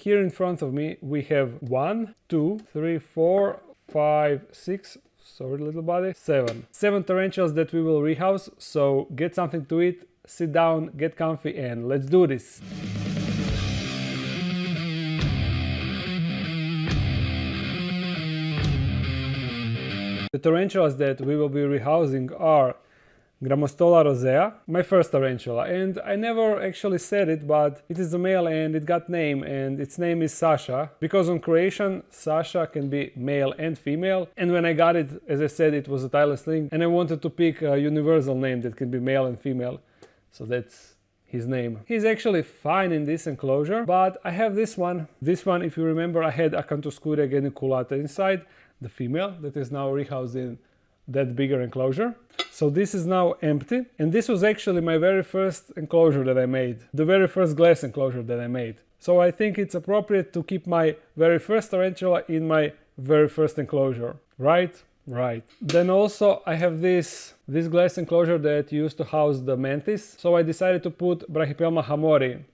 Here in front of me we have 1, 2, 3, 4, 5, 6, sorry little buddy, 7 tarantulas that we will rehouse. So get something to eat, sit down, get comfy, and let's do this. The tarantulas that we will be rehousing are Grammostola rosea, my first tarantula, and I never actually said it, but it is a male and it got name, and its name is Sasha, because on Croatian Sasha can be male and female, and when I got it, as I said, it was a timeless thing, and I wanted to pick a universal name that can be male and female, so that's his name. He's actually fine in this enclosure, but I have this one. This one, if you remember, I had Acanthoscuria geniculata inside, the female, that is now rehoused in that bigger enclosure. So this is now empty, and this was actually my very first enclosure that I made, the very first glass enclosure that I made. So I think it's appropriate to keep my very first tarantula in my very first enclosure, right? Right. Then also I have this glass enclosure that used to house the mantis, so I decided to put Brachypelma hamorii,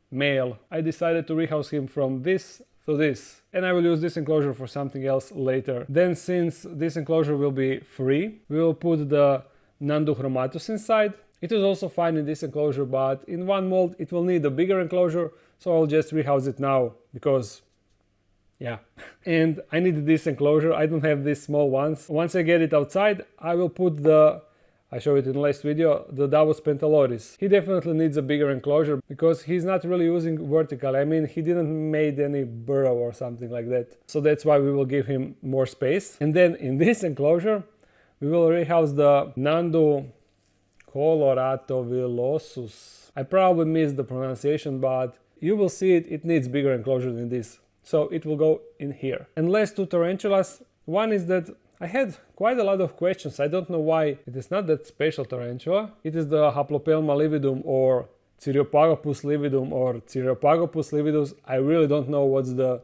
male. I decided to rehouse him from this to this, and I will use this enclosure for something else later. Then, since this enclosure will be free, we will put the Nhandu chromatus inside. It is also fine in this enclosure, but in one mold it will need a bigger enclosure, so I'll just rehouse it now, because yeah. And I need this enclosure, I don't have these small ones. Once I get it outside, I will put I showed it in the last video, the Davus pentaloris. He definitely needs a bigger enclosure because he's not really using vertical. I mean, he didn't made any burrow or something like that. So that's why we will give him more space. And then in this enclosure, we will rehouse the Nhandu coloratovillosus. I probably missed the pronunciation, but you will see it needs bigger enclosure than this. So it will go in here. And last two tarantulas, one is that I had quite a lot of questions. I don't know why it is not that special tarantula. It is the Haplopelma lividum or Cyriopagopus lividum or Cyriopagopus lividus. I really don't know what's the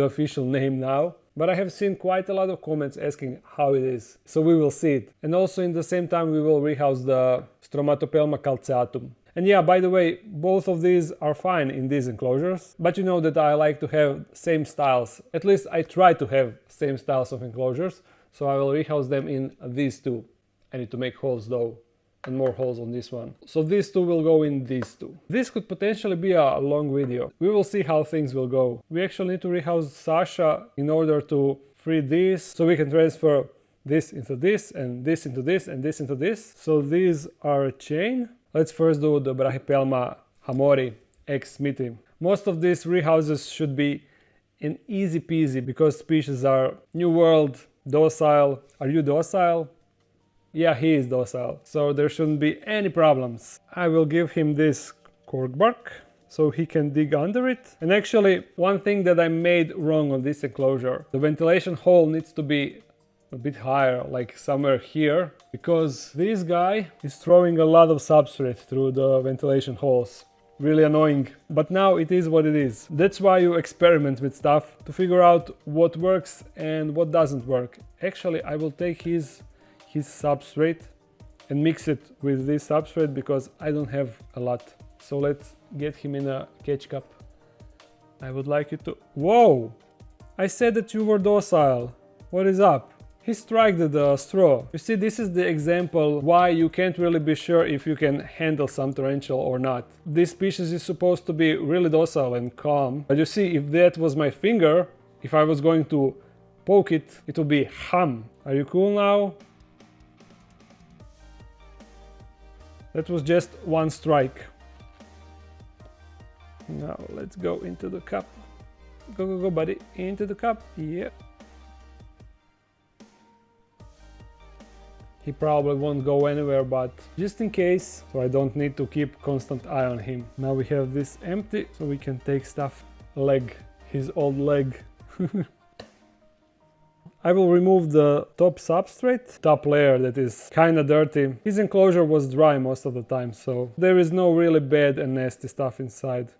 official name now, but I have seen quite a lot of comments asking how it is. So we will see it. And also in the same time we will rehouse the Stromatopelma calceatum. And yeah, by the way, both of these are fine in these enclosures, but you know that I like to have same styles. At least I try to have same styles of enclosures. So I will rehouse them in these two. I need to make holes though, and more holes on this one. So these two will go in these two. This could potentially be a long video. We will see how things will go. We actually need to rehouse Sasha in order to free this, so we can transfer this into this, and this into this, and this into this. So these are a chain. Let's first do the Brachypelma hamorii ex Smithi. Most of these rehouses should be an easy peasy because species are New World, docile. Are you docile? Yeah, he is docile, so there shouldn't be any problems. I will give him this cork bark so he can dig under it. And actually, one thing that I made wrong on this enclosure, the ventilation hole needs to be a bit higher, like somewhere here, because this guy is throwing a lot of substrate through the ventilation holes. Really annoying, but now it is what it is. That's why you experiment with stuff to figure out what works and what doesn't work. Actually, I will take his substrate and mix it with this substrate because I don't have a lot. So let's get him in a catch cup. I would like you to... Whoa! I said that you were docile. What is up? He struck the straw. You see, this is the example why you can't really be sure if you can handle some tarantula or not. This species is supposed to be really docile and calm. But you see, if that was my finger, if I was going to poke it, it would be ham. Are you cool now? That was just one strike. Now let's go into the cup. Go, go, go, buddy. Into the cup. Yeah. He probably won't go anywhere, but just in case, so I don't need to keep constant eye on him. Now we have this empty, so we can take stuff. Leg, his old leg. I will remove the top substrate, top layer that is kinda dirty. His enclosure was dry most of the time, so there is no really bad and nasty stuff inside.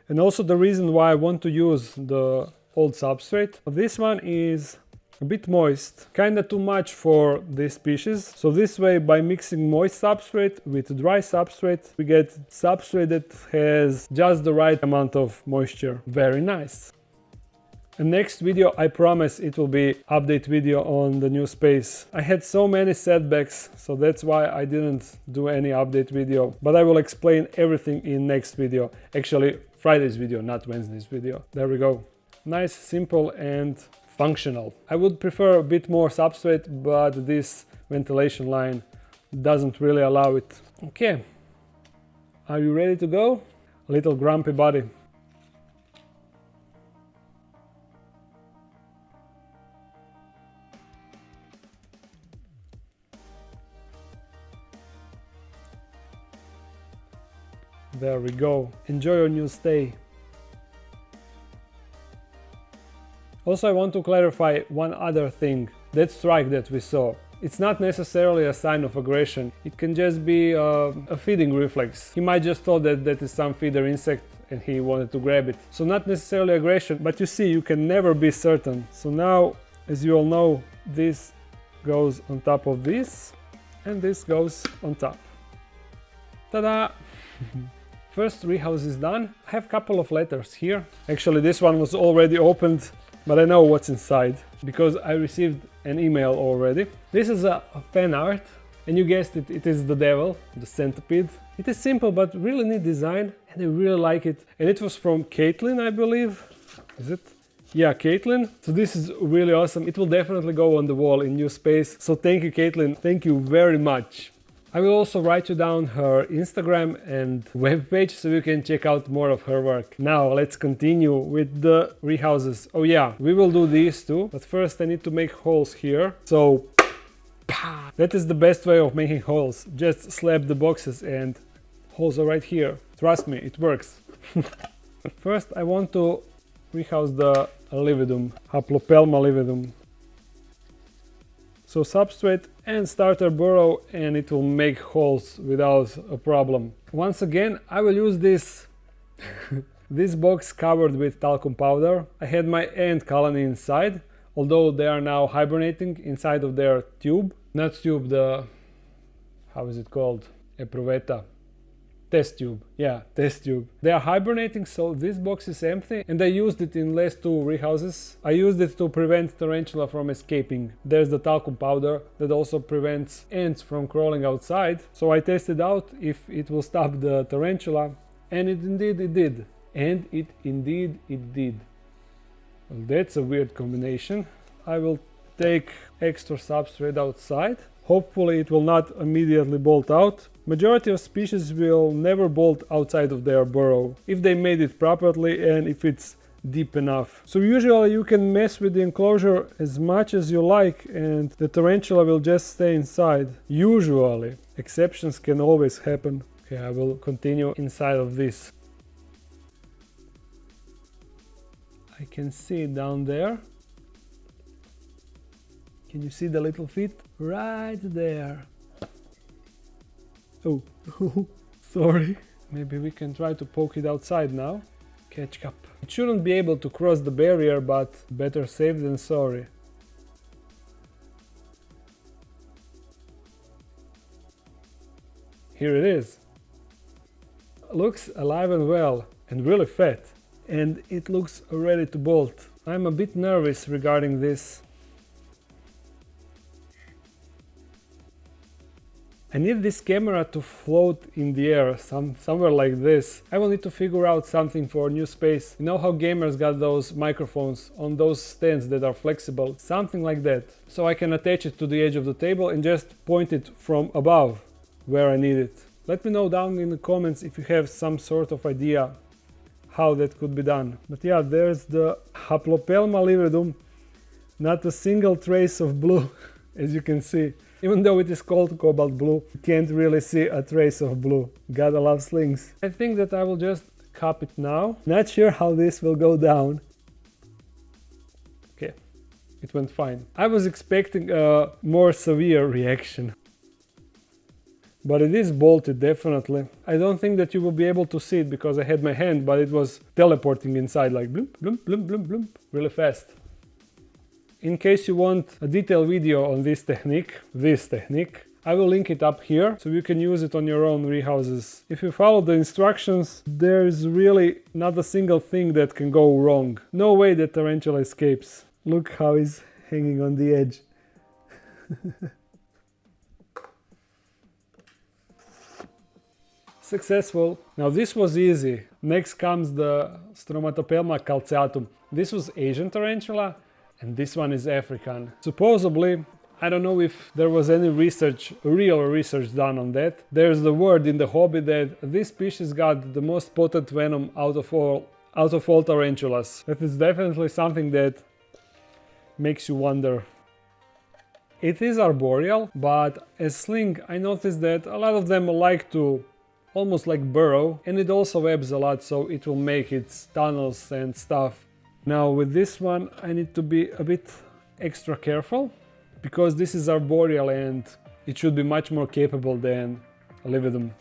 And also the reason why I want to use the old substrate, this one is a bit moist, kinda too much for this species. So this way, by mixing moist substrate with dry substrate, we get substrate that has just the right amount of moisture. Very nice. And next video, I promise it will be update video on the new space. I had so many setbacks, so that's why I didn't do any update video. But I will explain everything in next video. Actually, Friday's video, not Wednesday's video. There we go. Nice, simple and functional. I would prefer a bit more substrate, but this ventilation line doesn't really allow it. Okay, are you ready to go? Little grumpy body. There we go. Enjoy your new stay. Also, I want to clarify one other thing. That strike that we saw, it's not necessarily a sign of aggression. It can just be a feeding reflex. He might just thought that that is some feeder insect and he wanted to grab it. So not necessarily aggression, but you see, you can never be certain. So now, as you all know, this goes on top of this and this goes on top. Ta-da! First rehouse is done. I have a couple of letters here. Actually, this one was already opened, but I know what's inside because I received an email already. This is a fan art, and you guessed it, it is the devil, the centipede. It is simple but really neat design, and I really like it. And it was from Caitlin, I believe. Is it? Yeah, Caitlin. So this is really awesome. It will definitely go on the wall in new space. So thank you, Caitlin. Thank you very much. I will also write you down her Instagram and webpage so you can check out more of her work. Now let's continue with the rehouses. Oh yeah, we will do these too, but first I need to make holes here. So that is the best way of making holes. Just slap the boxes and holes are right here. Trust me, it works. First I want to rehouse the lividum, Haplopelma lividum. So substrate and starter burrow, and it will make holes without a problem. Once again, I will use this this box covered with talcum powder. I had my ant colony inside, although they are now hibernating inside of their tube. Not tube, the... how is it called? Epruveta. Test tube, yeah, test tube. They are hibernating, so this box is empty, and I used it in last two rehouses. I used it to prevent tarantula from escaping. There's the talcum powder that also prevents ants from crawling outside. So I tested out if it will stop the tarantula, and it did. And it did. Well, that's a weird combination. I will take extra substrate outside. Hopefully it will not immediately bolt out. Majority of species will never bolt outside of their burrow if they made it properly and if it's deep enough. So usually you can mess with the enclosure as much as you like and the tarantula will just stay inside. Usually. Exceptions can always happen. Okay, I will continue inside of this. I can see it down there. Can you see the little feet? Right there. Oh, sorry. Maybe we can try to poke it outside now. Catch up. It shouldn't be able to cross the barrier, but better safe than sorry. Here it is. Looks alive and well, and really fat. And it looks ready to bolt. I'm a bit nervous regarding this. I need this camera to float in the air, somewhere like this. I will need to figure out something for new space. You know how gamers got those microphones on those stands that are flexible? Something like that. So I can attach it to the edge of the table and just point it from above where I need it. Let me know down in the comments if you have some sort of idea how that could be done. But yeah, there's the Haplopelma lividum. Not a single trace of blue, as you can see. Even though it is called cobalt blue, you can't really see a trace of blue. Gotta love slings. I think that I will just cup it now. Not sure how this will go down. Okay, it went fine. I was expecting a more severe reaction. But it is bolted, definitely. I don't think that you will be able to see it because I had my hand, but it was teleporting inside like bloop, bloop, bloop, bloop, bloop, really fast. In case you want a detailed video on this technique, I will link it up here so you can use it on your own rehouses. If you follow the instructions, there's really not a single thing that can go wrong. No way that tarantula escapes. Look how he's hanging on the edge. Successful. Now this was easy. Next comes the Stromatopelma calceatum. This was Asian tarantula and this one is African. Supposedly, I don't know if there was any research, real research done on that. There's the word in the hobby that this species got the most potent venom out of all tarantulas. That is definitely something that makes you wonder. It is arboreal, but as sling I noticed that a lot of them like to almost like burrow, and it also webs a lot, so it will make its tunnels and stuff. Now with this one I need to be a bit extra careful because this is arboreal and it should be much more capable than a lividum.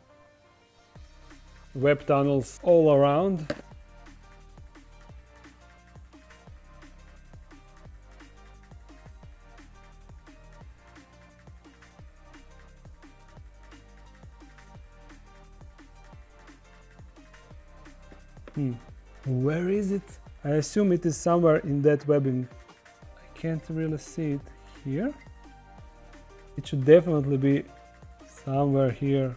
Web tunnels all around. Where is it? I assume it is somewhere in that webbing. I can't really see it here. It should definitely be somewhere here.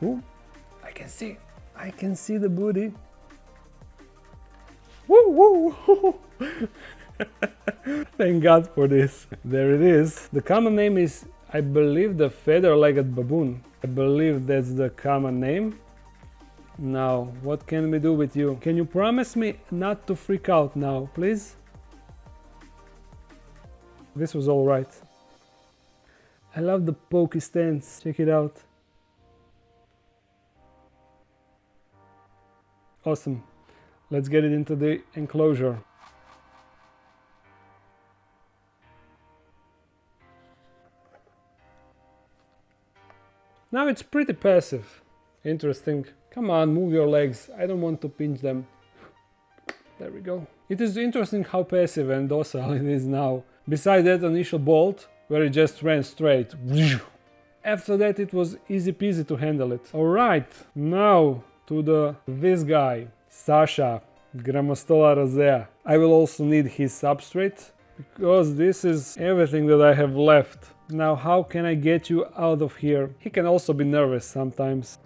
Ooh, I can see the booty. Woo woo! Thank God for this. There it is. The common name is, I believe, the feather-legged baboon. I believe that's the common name. Now, what can we do with you? Can you promise me not to freak out now, please? This was all right. I love the pokey stance. Check it out. Awesome. Let's get it into the enclosure. Now it's pretty passive. Interesting. Come on, move your legs. I don't want to pinch them. There we go. It is interesting how passive and docile it is now. Besides that initial bolt, where it just ran straight. After that it was easy peasy to handle it. Alright, now to this guy. Sasha, Grammostola rosea. I will also need his substrate, because this is everything that I have left. Now how can I get you out of here? He can also be nervous sometimes.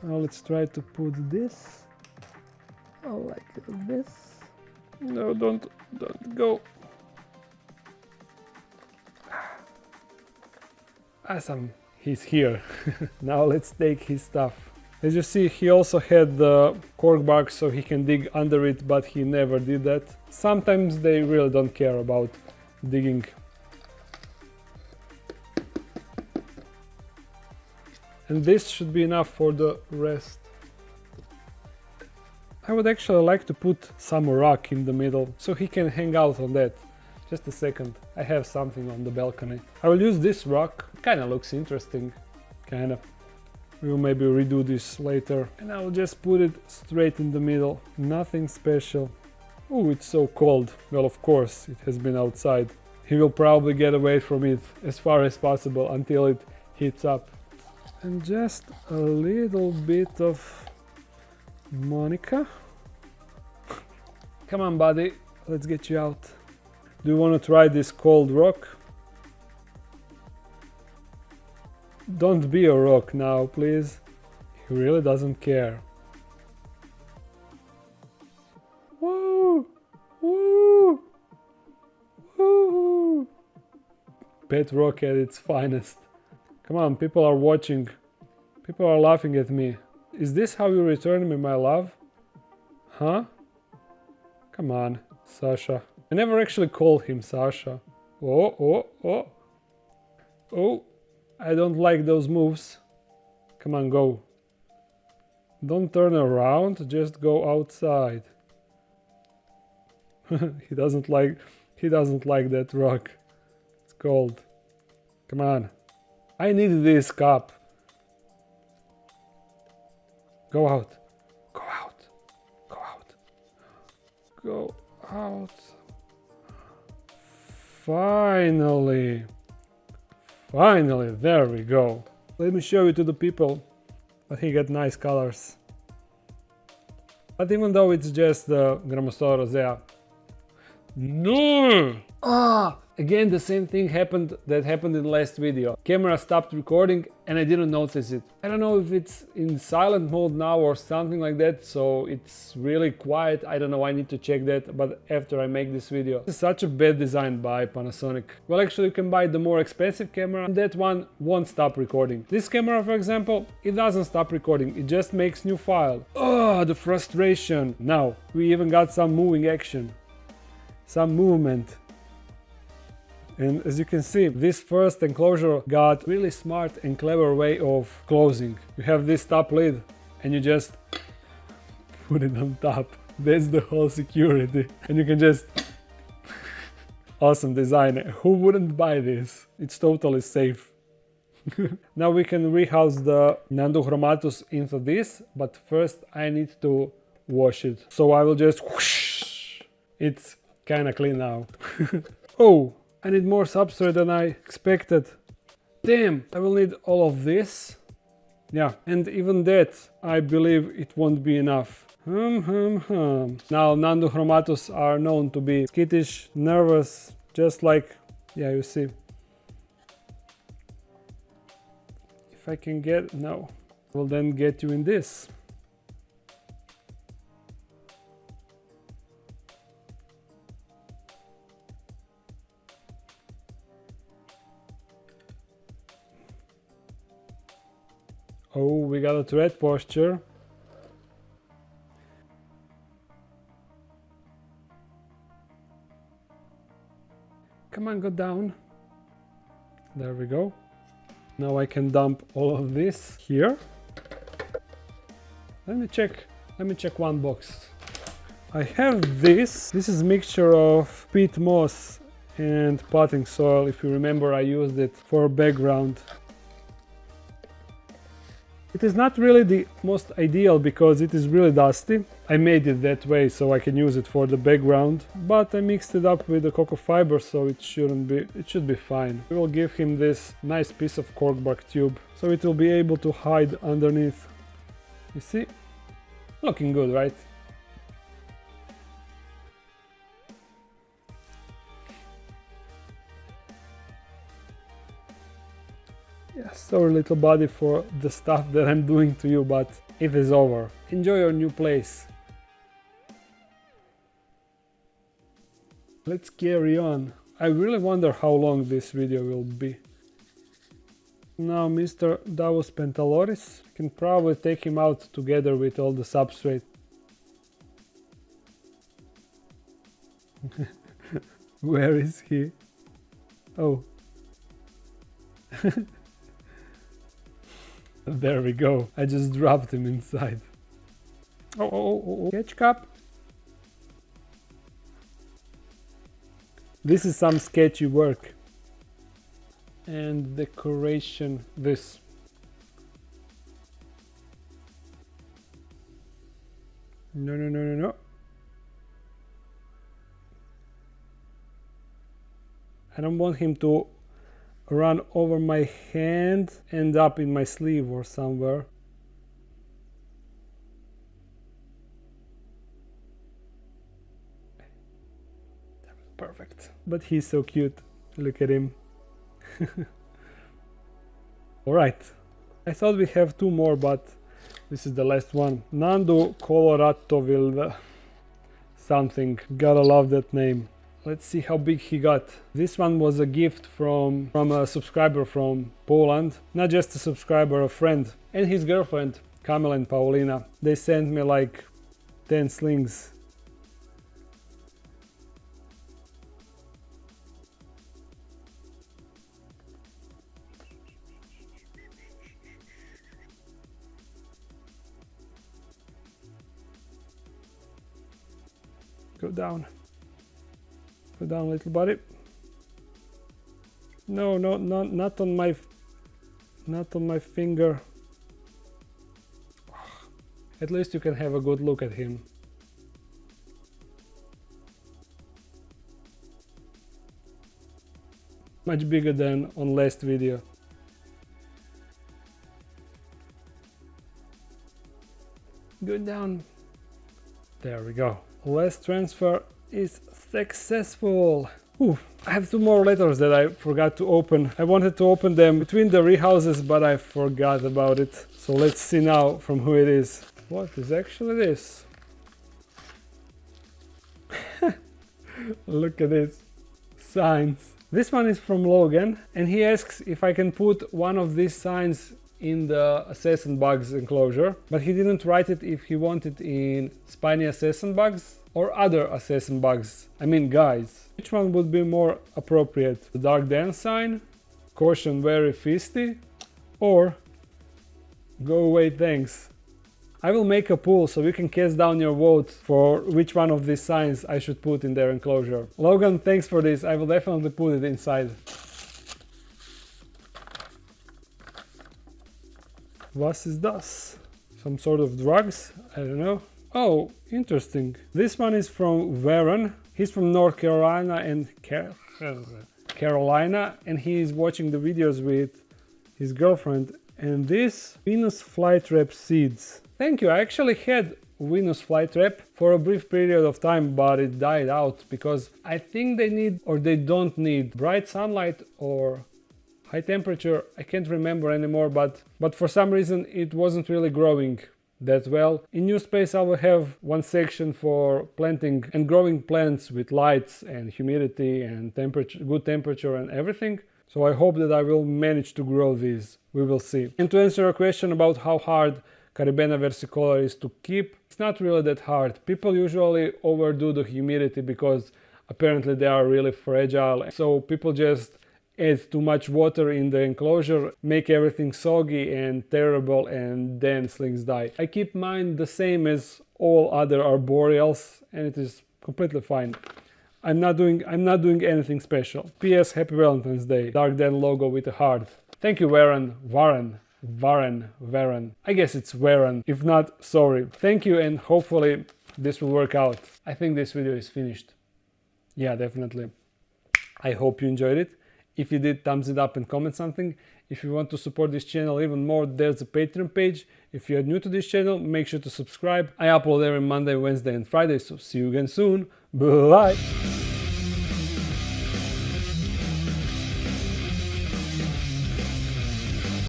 Now let's try to put this. Oh, like this. No, don't go. Awesome. He's here. Now let's take his stuff. As you see, he also had the cork bark so he can dig under it, but he never did that. Sometimes they really don't care about digging. And this should be enough for the rest. I would actually like to put some rock in the middle so he can hang out on that. Just a second, I have something on the balcony. I will use this rock, kinda looks interesting, kinda. We will maybe redo this later. And I will just put it straight in the middle, nothing special. Oh, it's so cold. Well, of course, it has been outside. He will probably get away from it as far as possible until it heats up. And just a little bit of Monica. Come on, buddy, let's get you out. Do you want to try this cold rock? Don't be a rock now, please. He really doesn't care. Woo! Woo! Woo! Pet rock at its finest. Come on, people are watching. People are laughing at me. Is this how you return me my love? Huh? Come on, Sasha. I never actually called him Sasha. Oh. Oh, I don't like those moves. Come on, go. Don't turn around, just go outside. He He doesn't like that rock. It's cold. Come on. I need this cup. Go out. Go out. Go out. Go out. Finally. Finally, there we go. Let me show you to the people. But he got nice colors. But even though it's just the Grammostola rosea. No! Again, the same thing happened that happened in the last video. Camera stopped recording and I didn't notice it. I don't know if it's in silent mode now or something like that, so it's really quiet. I don't know, I need to check that, but after I make this video. It's such a bad design by Panasonic. Well, actually you can buy the more expensive camera and that one won't stop recording. This camera, for example, it doesn't stop recording, it just makes new file. Oh, the frustration. Now, we even got some moving action. Some movement. And as you can see, this first enclosure got really smart and clever way of closing. You have this top lid and you just put it on top. That's the whole security. And you can just... Awesome design. Who wouldn't buy this? It's totally safe. Now we can rehouse the Nhandu chromatus into this, but first I need to wash it. So I will just whoosh. It's kinda clean now. Oh! I need more substrate than I expected. Damn, I will need all of this. Yeah, and even that, I believe it won't be enough. Now, Nhandu chromatus are known to be skittish, nervous, just like, yeah, you see. If I can get, no, I will then get you in this. Oh, we got a thread posture. Come on, go down. There we go. Now I can dump all of this here. Let me check one box. I have this. This is a mixture of peat moss and potting soil. If you remember, I used it for background. It is not really the most ideal because it is really dusty. I made it that way so I can use it for the background, but I mixed it up with the cocoa fiber, so it should be fine. We will give him this nice piece of corkbark tube so it will be able to hide underneath. You see? Looking good, right? Yeah, sorry little buddy for the stuff that I'm doing to you, but it is over. Enjoy your new place. Let's carry on. I really wonder how long this video will be. Now Mr. Davus pentaloris, can probably take him out together with all the substrate. Where is he? Oh. There we go. I just dropped him inside. Oh. Catch cup. This is some sketchy work. And decoration, this. No. I don't want him to run over my hand, end up in my sleeve or somewhere. Perfect. But he's so cute. Look at him. Alright. I thought we have two more, but this is the last one. Nhandu coloratovillosus something. Gotta love that name. Let's see how big he got. This one was a gift from a subscriber from Poland. Not just a subscriber, a friend. And his girlfriend, Kamil and Paulina. They sent me like 10 slings. Go down. Put down, little buddy. No, no, not on my finger. At least you can have a good look at him. Much bigger than on last video. Go down. There we go. Last transfer is successful. Ooh, I have 2 more letters that I forgot to open. I wanted to open them between the rehouses, but I forgot about it. So let's see now from who it is. What is actually this? Look at this. Signs. This one is from Logan, and he asks if I can put one of these signs in the assassin bugs enclosure, but he didn't write it if he wanted in spiny assassin bugs or other assassin bugs. I mean guys. Which one would be more appropriate? The dark dance sign, caution very feisty, or go away thanks? I will make a poll so you can cast down your vote for which one of these signs I should put in their enclosure. Logan, thanks for this. I will definitely put it inside. Was is das? Some sort of drugs? I don't know. Oh, interesting. This one is from Warren. He's from North Carolina and he is watching the videos with his girlfriend. And this Venus flytrap seeds. Thank you. I actually had Venus flytrap for a brief period of time, but it died out because I think they need or they don't need bright sunlight or high temperature. I can't remember anymore, but for some reason it wasn't really growing that well. In new space I will have one section for planting and growing plants with lights and humidity and temperature, good temperature and everything. So I hope that I will manage to grow these. We will see. And to answer a question about how hard Caribena versicolor is to keep, it's not really that hard. People usually overdo the humidity because apparently they are really fragile. So people just add too much water in the enclosure, make everything soggy and terrible, and then slings die. I keep mine the same as all other arboreals and it is completely fine. I'm not doing anything special. P.S. Happy Valentine's Day. Dark Dan logo with a heart. Thank you, Warren. I guess it's Warren. If not, sorry. Thank you, and hopefully this will work out. I think this video is finished. Yeah, definitely. I hope you enjoyed it. If you did, thumbs it up and comment something. If you want to support this channel even more, there's a Patreon page. If you are new to this channel, make sure to subscribe. I upload every Monday, Wednesday and Friday, so see you again soon. Bye!